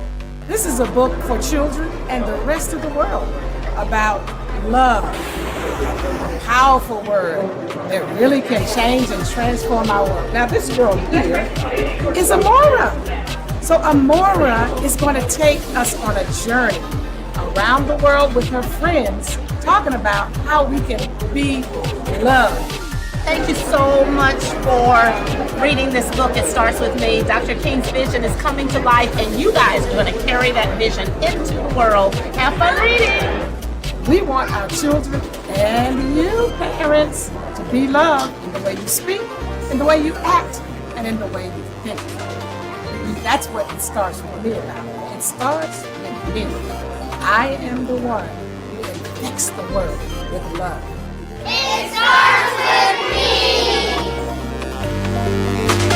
This is a book for children and the rest of the world about love. A powerful word that really can change and transform our world. Now, this girl here is Amora. So Amora is going to take us on a journey around the world with her friends, talking about how we can be loved. Thank you so much for reading this book. It starts with me. Dr. King's vision is coming to life, and you guys are going to carry that vision into the world. Have fun reading. We want our children and you, parents, to be loved in the way you speak, in the way you act, and in the way you think. That's what it starts with me about. It starts with me. I am the one who infects the world with love. It starts with me.